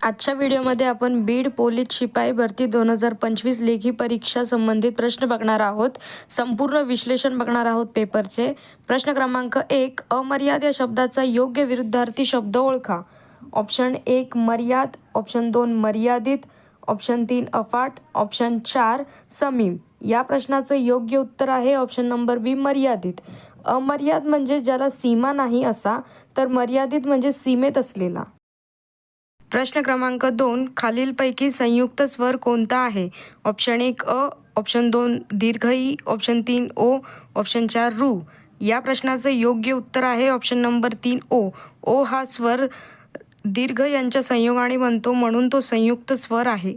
आजच्या व्हिडिओमध्ये आपण बीड पोलीस शिपाई भरती 2025 लेखी परीक्षा संबंधित प्रश्न बघणार आहोत. संपूर्ण विश्लेषण बघणार आहोत पेपरचे. प्रश्न क्रमांक 1, अमर्याद या शब्दाचा योग्य विरुद्धार्थी शब्द ओळखा. ऑप्शन 1 मर्याद, ऑप्शन 2 मर्यादित, ऑप्शन 3 अफाट, ऑप्शन 4 समीम. या प्रश्नाचं योग्य उत्तर आहे ऑप्शन नंबर बी मर्यादित. अमर्याद म्हणजे ज्याला सीमा नाही असा, तर मर्यादित म्हणजे सीमेत असलेला. प्रश्न क्रमांक 2, खालीलपैकी संयुक्त स्वर कोणता आहे? ऑप्शन 1 अ, ऑप्शन 2 दीर्घ ई, ऑप्शन 3 ओ, ऑप्शन 4 रू. या प्रश्नाचं योग्य उत्तर आहे ऑप्शन नंबर 3 ओ. ओ हा स्वर दीर्घ यांच्या संयोगाने बनतो, म्हणून तो संयुक्त स्वर आहे.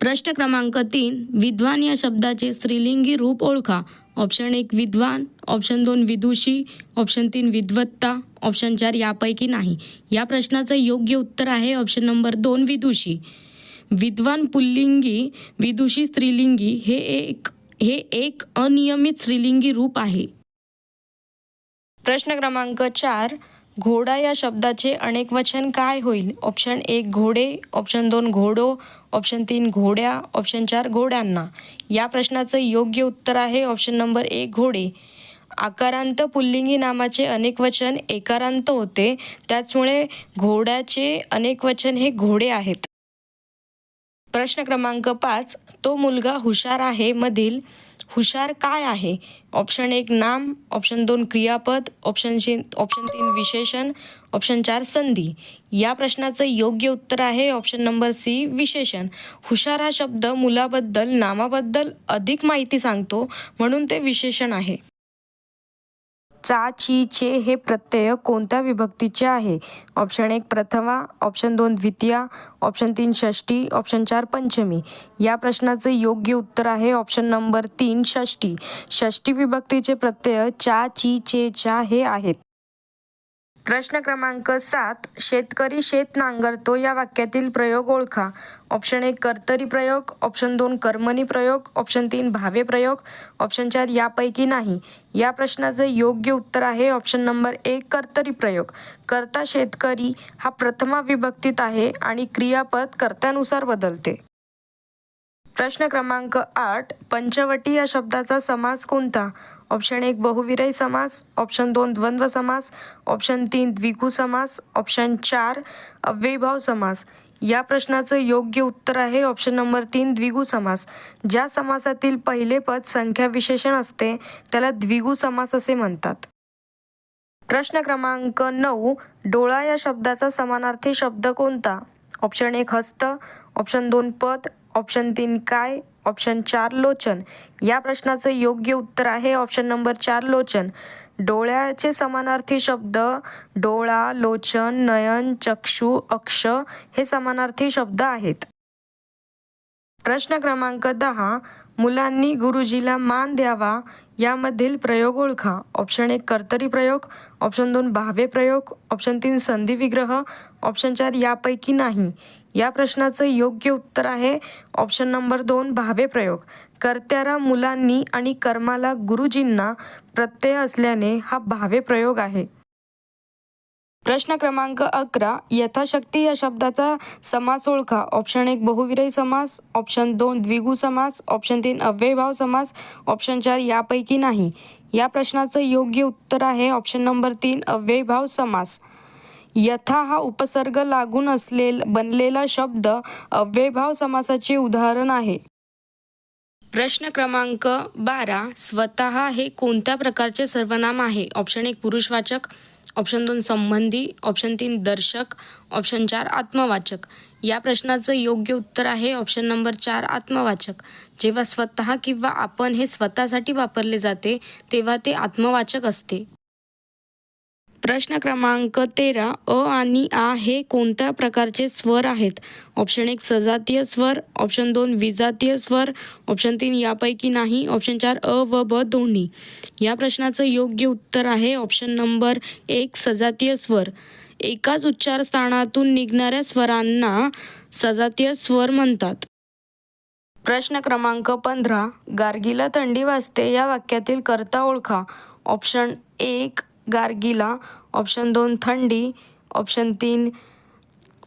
प्रश्न क्रमांक 3, विद्वान या शब्दाचे स्त्रीलिंगी रूप ओळखा. ऑप्शन 1 विद्वान, ऑप्शन 2 विदुषी, ऑप्शन 3 विद्वत्ता, ऑप्शन 4 यापैकी नाही. या प्रश्नाचं योग्य उत्तर आहे ऑप्शन नंबर 2 विदुषी. विद्वान पुल्लिंगी, विदुषी स्त्रीलिंगी हे एक अनियमित स्त्रीलिंगी रूप आहे. प्रश्न क्रमांक 4, घोडा या शब्दाचे अनेकवचन काय होईल? ऑप्शन 1 घोडे, ऑप्शन 2 घोडो, ऑप्शन 3 घोड्या, ऑप्शन 4 घोड्यांना. या प्रश्नाचं योग्य उत्तर आहे ऑप्शन नंबर 1 घोडे. आकारांत पुल्लिंगी नामाचे अनेकवचन एकारांत होते, त्याचमुळे घोड्याचे अनेकवचन हे घोडे आहेत. प्रश्न क्रमांक 5, तो मुलगा हुशार आहे मधील हुशार काय आहे? ऑप्शन 1 नाम, ऑप्शन 2 क्रियापद, ऑप्शन 3 विशेषण, ऑप्शन 4 संधी. या प्रश्नाचं योग्य उत्तर आहे ऑप्शन नंबर सी विशेषण. हुशार हा शब्द मुलाबद्दल नामाबद्दल अधिक माहिती सांगतो, म्हणून ते विशेषण आहे. चा, ची, चे हे प्रत्यय कोणत्या विभक्तीचे आहे? ऑप्शन 1 प्रथमा, ऑप्शन 2 द्वितीया, ऑप्शन 3 षष्टी, ऑप्शन 4 पंचमी. या प्रश्नाचं योग्य उत्तर आहे ऑप्शन नंबर 3 षष्टी. षष्टी विभक्तीचे प्रत्यय चा, ची, चे, च्या हे आहेत. प्रश्न क्रमांक 7, शेतकरी शेत नांगरतो या वाक्यातील प्रयोग ओळखा. ऑप्शन 1 कर्तरी प्रयोग, ऑप्शन 2 कर्मणी प्रयोग, ऑप्शन 3 भावे प्रयोग, ऑप्शन 4 यापैकी नाही. या प्रश्नाचं योग्य उत्तर आहे ऑप्शन नंबर 1 कर्तरी प्रयोग. कर्ता शेतकरी हा प्रथमा विभक्तीत आहे आणि क्रियापद कर्त्यानुसार बदलते. प्रश्न क्रमांक 8, पंचवटी या शब्दाचा समास कोणता? ऑप्शन 1 बहुविराही समास, ऑप्शन 2 द्वंद्व समास, ऑप्शन 3 द्विगु समास, ऑप्शन 4 अव्ययीभाव समास. या प्रश्नाचं योग्य उत्तर आहे ऑप्शन नंबर 3 द्विगु समास. ज्या समासातील पहिले पद संख्या विशेषण असते त्याला द्विगु समास असे म्हणतात. प्रश्न क्रमांक 9, डोळा या शब्दाचा समानार्थी शब्द कोणता? ऑप्शन 1 हस्त, ऑप्शन 2 पद, ऑप्शन 3 काय, ऑप्शन 4 लोचन. या प्रश्नाचं योग्य उत्तर आहे ऑप्शन नंबर 4 लोचन. डोळ्याचे समानार्थी शब्द डोळा, लोचन, नयन, चक्षु, अक्ष हे समानार्थी शब्द आहेत. प्रश्न क्रमांक 10, मुलांनी गुरुजीला मान द्यावा यामधील प्रयोग ओळखा. ऑप्शन 1 कर्तरी प्रयोग, ऑप्शन 2 भावे प्रयोग, ऑप्शन 3 संधी विग्रह, ऑप्शन 4 यापैकी नाही. या प्रश्नाचं योग्य उत्तर आहे ऑप्शन नंबर 2 भावे प्रयोग. कर्त्याला मुलांनी आणि कर्माला गुरुजींना प्रत्यय असल्याने हा भावे प्रयोग आहे. प्रश्न क्रमांक 11, यथाशक्ती या शब्दाचा समास ओळखा. ऑप्शन 1 बहुविराही समास, ऑप्शन 2 द्विगु समास, ऑप्शन 3 अव्ययीभाव समास, ऑप्शन 4 यापैकी नाही. या प्रश्नाचं योग्य उत्तर आहे ऑप्शन नंबर 3 अव्ययीभाव समास. यथा हा उपसर्ग लागून बनलेला शब्द अव्ययीभाव समासाचे उदाहरण आहे. प्रश्न क्रमांक 12, स्वतः हे कोणत्या प्रकारचे सर्वनाम आहे? ऑप्शन 1 पुरुषवाचक, ऑप्शन 2 संबंधी, ऑप्शन 3 दर्शक, ऑप्शन 4 आत्मवाचक. या प्रश्नाचं योग्य उत्तर आहे ऑप्शन नंबर 4 आत्मवाचक. जेव्हा स्वतः किंवा आपण हे स्वतःसाठी वापरले जाते तेव्हा ते आत्मवाचक असते. प्रश्न क्रमांक 13, अ आणि आ हे कोणत्या प्रकारचे स्वर आहेत? ऑप्शन 1 सजातीय स्वर, ऑप्शन 2 विजातीय स्वर, ऑप्शन 3 यापैकी नाही, ऑप्शन 4 अ व ब दोन्ही. या प्रश्नाचं योग्य उत्तर आहे ऑप्शन नंबर 1 सजातीय स्वर. एकाच उच्चारस्थानातून निघणाऱ्या स्वरांना सजातीय स्वर म्हणतात. प्रश्न क्रमांक 15, गार्गीला थंडी वाजते या वाक्यातील कर्ता ओळखा. ऑप्शन 1 गार्गीला, ऑप्शन 2 थंडी, ऑप्शन 3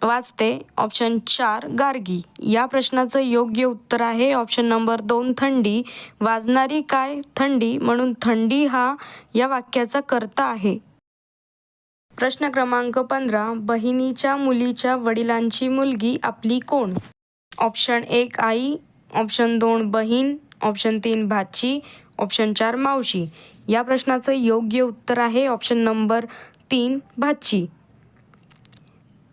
वाजते? ऑप्शन 4 गार्गी. या प्रश्नाचं योग्य उत्तर आहे ऑप्शन नंबर 2 थंडी. वाजणारी काय थंडी, म्हणून थंडी हा या वाक्याचा कर्ता आहे. प्रश्न क्रमांक 15. बहिणीच्या मुलीच्या वडिलांची मुलगी आपली कोण? ऑप्शन 1 आई, ऑप्शन 2 बहीण, ऑप्शन 3 भाची, ऑप्शन 4 मावशी. या प्रश्नाचं योग्य उत्तर आहे ऑप्शन नंबर 3 भाची.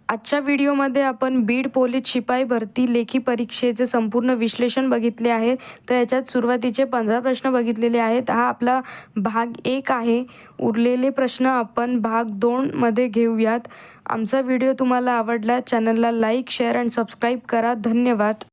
आजच्या व्हिडिओमध्ये आपण बीड पोलीस शिपाई भरती लेखी परीक्षेचे संपूर्ण विश्लेषण बघितले आहे. तर याच्यात सुरुवातीचे 15 प्रश्न बघितलेले आहेत. हा आपला भाग 1 आहे. उरलेले प्रश्न आपण भाग 2 मध्ये घेऊयात. आमचा व्हिडिओ तुम्हाला आवडला, चॅनलला लाईक, शेअर आणि सबस्क्राईब करा. धन्यवाद.